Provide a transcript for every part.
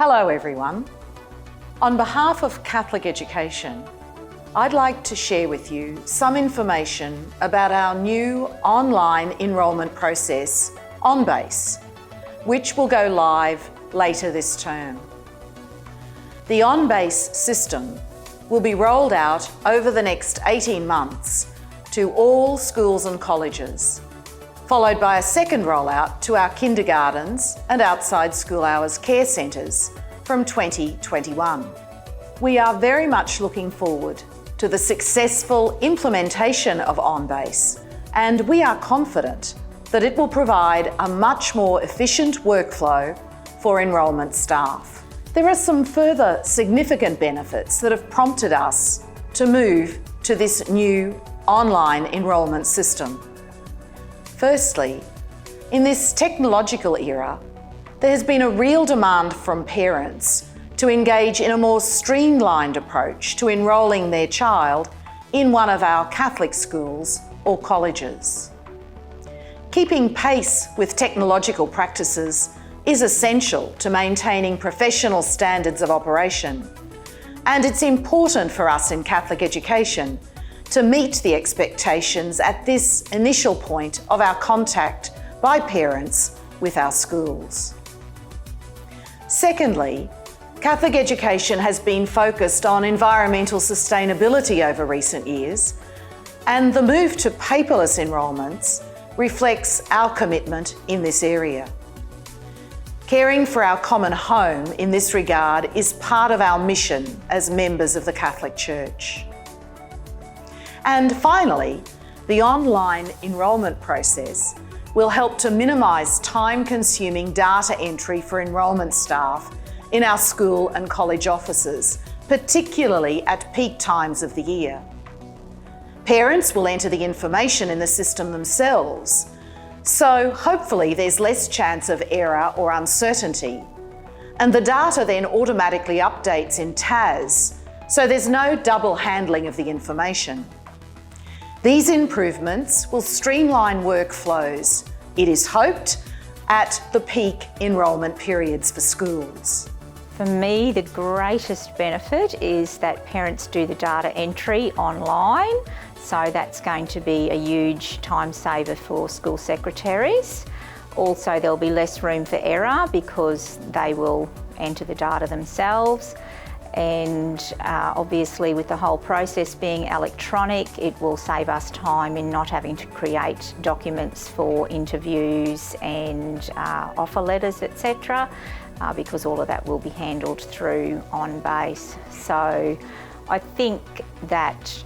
Hello everyone. On behalf of Catholic Education, I'd like to share with you some information about our new online enrolment process, OnBase, which will go live later this term. The OnBase system will be rolled out over the next 18 months to all schools and colleges, followed by a second rollout to our kindergartens and outside school hours care centres from 2021. We are very much looking forward to the successful implementation of OnBase, and we are confident that it will provide a much more efficient workflow for enrolment staff. There are some further significant benefits that have prompted us to move to this new online enrolment system. Firstly, in this technological era, there has been a real demand from parents to engage in a more streamlined approach to enrolling their child in one of our Catholic schools or colleges. Keeping pace with technological practices is essential to maintaining professional standards of operation, and it's important for us in Catholic education to meet the expectations at this initial point of our contact by parents with our schools. Secondly, Catholic education has been focused on environmental sustainability over recent years, and the move to paperless enrolments reflects our commitment in this area. Caring for our common home in this regard is part of our mission as members of the Catholic Church. And finally, the online enrolment process will help to minimise time-consuming data entry for enrolment staff in our school and college offices, particularly at peak times of the year. Parents will enter the information in the system themselves, so hopefully there's less chance of error or uncertainty, and the data then automatically updates in TAS, so there's no double handling of the information. These improvements will streamline workflows, it is hoped, at the peak enrolment periods for schools. For me, the greatest benefit is that parents do the data entry online, so that's going to be a huge time saver for school secretaries. Also, there'll be less room for error because they will enter the data themselves. And obviously with the whole process being electronic, it will save us time in not having to create documents for interviews and offer letters, etc., because all of that will be handled through OnBase. So I think that,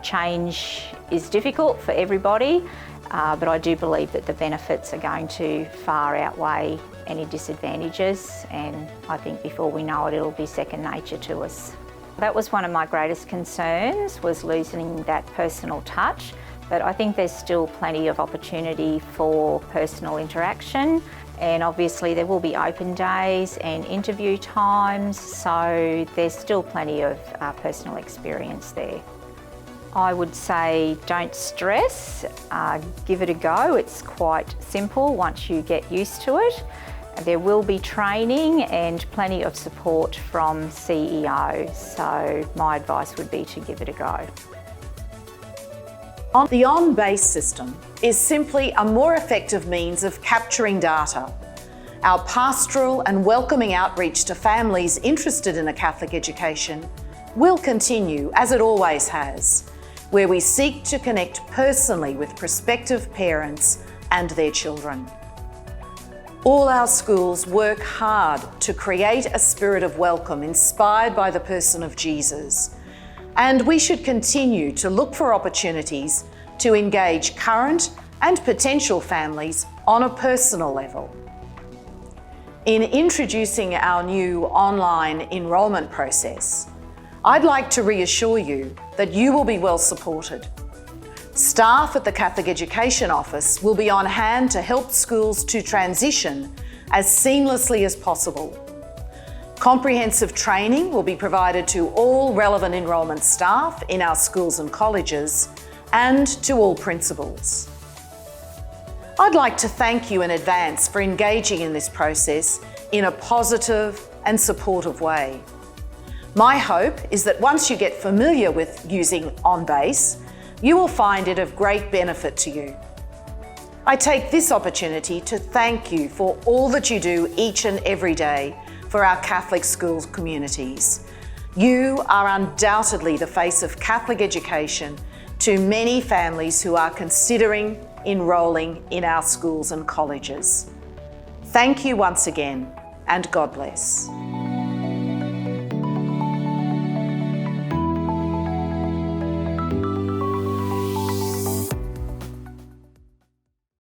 change is difficult for everybody, but I do believe that the benefits are going to far outweigh any disadvantages, and I think before we know it, it'll be second nature to us. That was one of my greatest concerns, was losing that personal touch, but I think there's still plenty of opportunity for personal interaction, and obviously there will be open days and interview times, so there's still plenty of personal experience there. I would say don't stress, give it a go. It's quite simple once you get used to it. There will be training and plenty of support from CEOs, so my advice would be to give it a go. The OnBase system is simply a more effective means of capturing data. Our pastoral and welcoming outreach to families interested in a Catholic education will continue, as it always has, where we seek to connect personally with prospective parents and their children. All our schools work hard to create a spirit of welcome inspired by the person of Jesus, and we should continue to look for opportunities to engage current and potential families on a personal level. In introducing our new online enrolment process, I'd like to reassure you that you will be well supported. Staff at the Catholic Education Office will be on hand to help schools to transition as seamlessly as possible. Comprehensive training will be provided to all relevant enrolment staff in our schools and colleges, and to all principals. I'd like to thank you in advance for engaging in this process in a positive, and supportive way. My hope is that once you get familiar with using OnBase, you will find it of great benefit to you. I take this opportunity to thank you for all that you do each and every day for our Catholic schools communities. You are undoubtedly the face of Catholic education to many families who are considering enrolling in our schools and colleges. Thank you once again, and God bless.